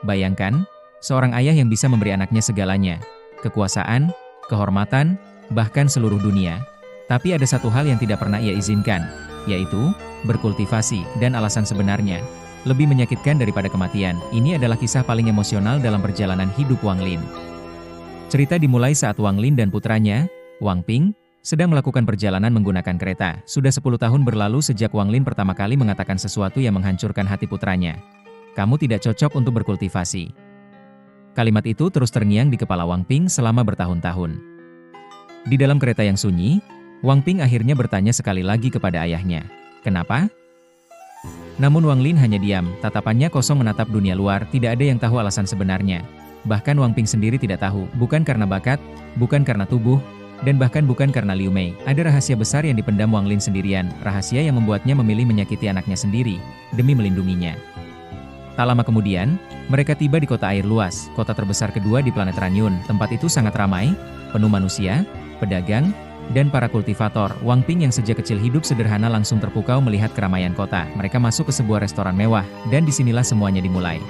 Bayangkan, seorang ayah yang bisa memberi anaknya segalanya, kekuasaan, kehormatan, bahkan seluruh dunia. Tapi ada satu hal yang tidak pernah ia izinkan, yaitu berkultivasi, dan alasan sebenarnya lebih menyakitkan daripada kematian. Ini adalah kisah paling emosional dalam perjalanan hidup Wang Lin. Cerita dimulai saat Wang Lin dan putranya, Wang Ping, sedang melakukan perjalanan menggunakan kereta. Sudah 10 tahun berlalu sejak Wang Lin pertama kali mengatakan sesuatu yang menghancurkan hati putranya. Kamu tidak cocok untuk berkultivasi. Kalimat itu terus terngiang di kepala Wang Ping selama bertahun-tahun. Di dalam kereta yang sunyi, Wang Ping akhirnya bertanya sekali lagi kepada ayahnya. Kenapa? Namun Wang Lin hanya diam, tatapannya kosong menatap dunia luar, tidak ada yang tahu alasan sebenarnya. Bahkan Wang Ping sendiri tidak tahu, bukan karena bakat, bukan karena tubuh, dan bahkan bukan karena Liu Mei. Ada rahasia besar yang dipendam Wang Lin sendirian, rahasia yang membuatnya memilih menyakiti anaknya sendiri, demi melindunginya. Tak lama kemudian, mereka tiba di kota air luas, kota terbesar kedua di planet Ranyun. Tempat itu sangat ramai, penuh manusia, pedagang, dan para kultivator. Wang Ping yang sejak kecil hidup sederhana langsung terpukau melihat keramaian kota. Mereka masuk ke sebuah restoran mewah, dan disinilah semuanya dimulai.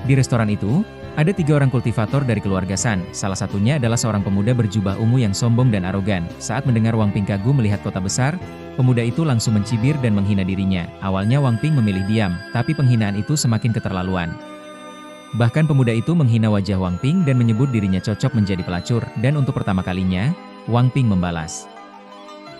Di restoran itu, ada 3 orang kultivator dari keluarga San. Salah satunya adalah seorang pemuda berjubah ungu yang sombong dan arogan. Saat mendengar Wang Ping kagum melihat kota besar, pemuda itu langsung mencibir dan menghina dirinya. Awalnya Wang Ping memilih diam, tapi penghinaan itu semakin keterlaluan. Bahkan pemuda itu menghina wajah Wang Ping dan menyebut dirinya cocok menjadi pelacur, dan untuk pertama kalinya, Wang Ping membalas.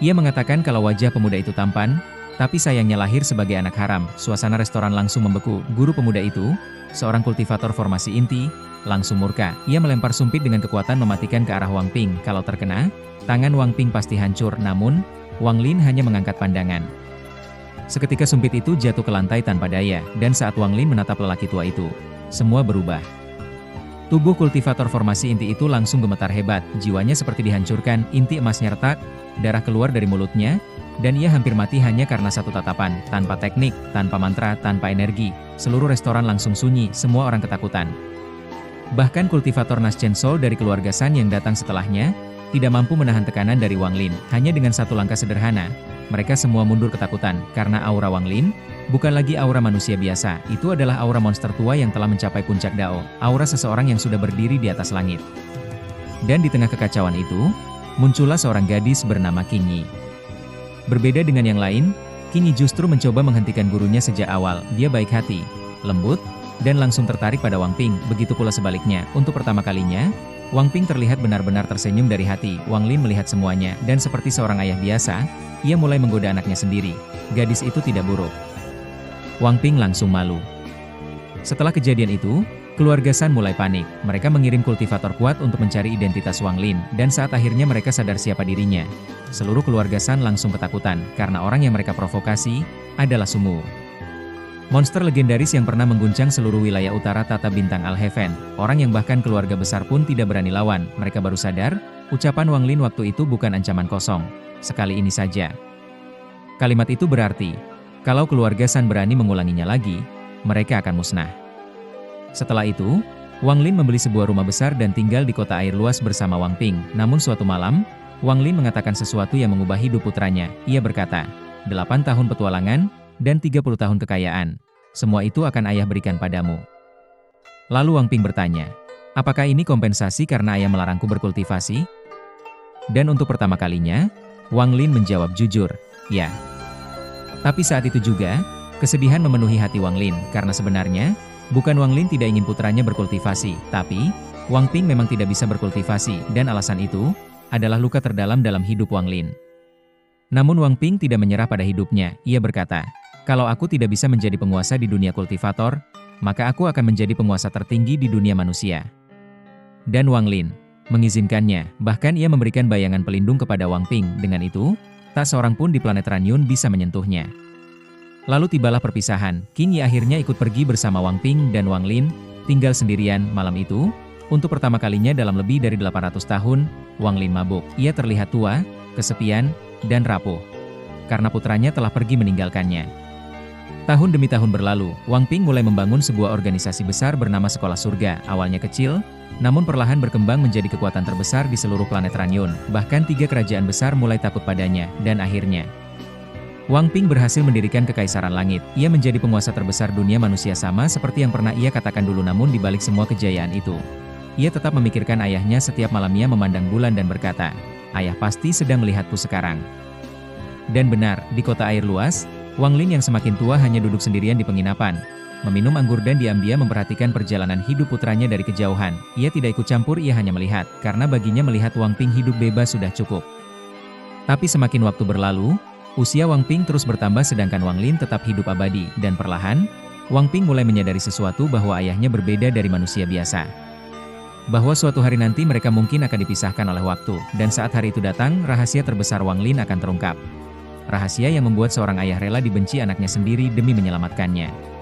Ia mengatakan kalau wajah pemuda itu tampan, tapi sayangnya lahir sebagai anak haram. Suasana restoran langsung membeku. Guru pemuda itu, seorang kultivator formasi inti, langsung murka. Ia melempar sumpit dengan kekuatan mematikan ke arah Wang Ping. Kalau terkena, tangan Wang Ping pasti hancur. Namun, Wang Lin hanya mengangkat pandangan. Seketika sumpit itu jatuh ke lantai tanpa daya, dan saat Wang Lin menatap lelaki tua itu, semua berubah. Tubuh kultivator formasi inti itu langsung gemetar hebat, jiwanya seperti dihancurkan, inti emasnya retak, darah keluar dari mulutnya, dan ia hampir mati hanya karena satu tatapan, tanpa teknik, tanpa mantra, tanpa energi. Seluruh restoran langsung sunyi, semua orang ketakutan. Bahkan kultivator Naschen Soul dari keluarga San yang datang setelahnya, tidak mampu menahan tekanan dari Wang Lin. Hanya dengan satu langkah sederhana, mereka semua mundur ketakutan, karena aura Wang Lin bukan lagi aura manusia biasa, itu adalah aura monster tua yang telah mencapai puncak Dao, aura seseorang yang sudah berdiri di atas langit. Dan di tengah kekacauan itu, muncullah seorang gadis bernama Qing Yi. Berbeda dengan yang lain, Qing Yi justru mencoba menghentikan gurunya sejak awal. Dia baik hati, lembut, dan langsung tertarik pada Wang Ping. Begitu pula sebaliknya, untuk pertama kalinya, Wang Ping terlihat benar-benar tersenyum dari hati. Wang Lin melihat semuanya, dan seperti seorang ayah biasa, ia mulai menggoda anaknya sendiri. Gadis itu tidak buruk. Wang Ping langsung malu. Setelah kejadian itu, keluarga San mulai panik. Mereka mengirim kultivator kuat untuk mencari identitas Wang Lin, dan saat akhirnya mereka sadar siapa dirinya, seluruh keluarga San langsung ketakutan, karena orang yang mereka provokasi adalah Sumu. Monster legendaris yang pernah mengguncang seluruh wilayah utara Tata Bintang Al-Heaven. Orang yang bahkan keluarga besar pun tidak berani lawan. Mereka baru sadar, ucapan Wang Lin waktu itu bukan ancaman kosong. Sekali ini saja. Kalimat itu berarti, kalau keluarga San berani mengulanginya lagi, mereka akan musnah. Setelah itu, Wang Lin membeli sebuah rumah besar dan tinggal di kota air luas bersama Wang Ping. Namun suatu malam, Wang Lin mengatakan sesuatu yang mengubah hidup putranya. Ia berkata, 8 tahun petualangan, dan 30 tahun kekayaan. Semua itu akan ayah berikan padamu. Lalu Wang Ping bertanya, apakah ini kompensasi karena ayah melarangku berkultivasi? Dan untuk pertama kalinya, Wang Lin menjawab jujur, ya. Tapi saat itu juga, kesedihan memenuhi hati Wang Lin, karena sebenarnya, bukan Wang Lin tidak ingin putranya berkultivasi, tapi, Wang Ping memang tidak bisa berkultivasi, dan alasan itu, adalah luka terdalam dalam hidup Wang Lin. Namun Wang Ping tidak menyerah pada hidupnya. Ia berkata, kalau aku tidak bisa menjadi penguasa di dunia kultivator, maka aku akan menjadi penguasa tertinggi di dunia manusia. Dan Wang Lin mengizinkannya, bahkan ia memberikan bayangan pelindung kepada Wang Ping. Dengan itu, tak seorang pun di planet Ranyun bisa menyentuhnya. Lalu tibalah perpisahan. Qing Yi akhirnya ikut pergi bersama Wang Ping dan Wang Lin, tinggal sendirian. Malam itu, untuk pertama kalinya dalam lebih dari 800 tahun, Wang Lin mabuk. Ia terlihat tua, kesepian, dan rapuh. Karena putranya telah pergi meninggalkannya. Tahun demi tahun berlalu, Wang Ping mulai membangun sebuah organisasi besar bernama Sekolah Surga. Awalnya kecil, namun perlahan berkembang menjadi kekuatan terbesar di seluruh planet Ranyun. Bahkan 3 kerajaan besar mulai takut padanya, dan akhirnya Wang Ping berhasil mendirikan Kekaisaran Langit. Ia menjadi penguasa terbesar dunia manusia sama seperti yang pernah ia katakan dulu, namun di balik semua kejayaan itu, ia tetap memikirkan ayahnya setiap malamnya memandang bulan dan berkata, "Ayah pasti sedang melihatku sekarang." Dan benar, di kota air luas, Wang Lin yang semakin tua hanya duduk sendirian di penginapan, meminum anggur dan diam-diam memperhatikan perjalanan hidup putranya dari kejauhan. Ia tidak ikut campur, ia hanya melihat, karena baginya melihat Wang Ping hidup bebas sudah cukup. Tapi semakin waktu berlalu, usia Wang Ping terus bertambah sedangkan Wang Lin tetap hidup abadi, dan perlahan, Wang Ping mulai menyadari sesuatu bahwa ayahnya berbeda dari manusia biasa. Bahwa suatu hari nanti mereka mungkin akan dipisahkan oleh waktu, dan saat hari itu datang, rahasia terbesar Wang Lin akan terungkap. Rahasia yang membuat seorang ayah rela dibenci anaknya sendiri demi menyelamatkannya.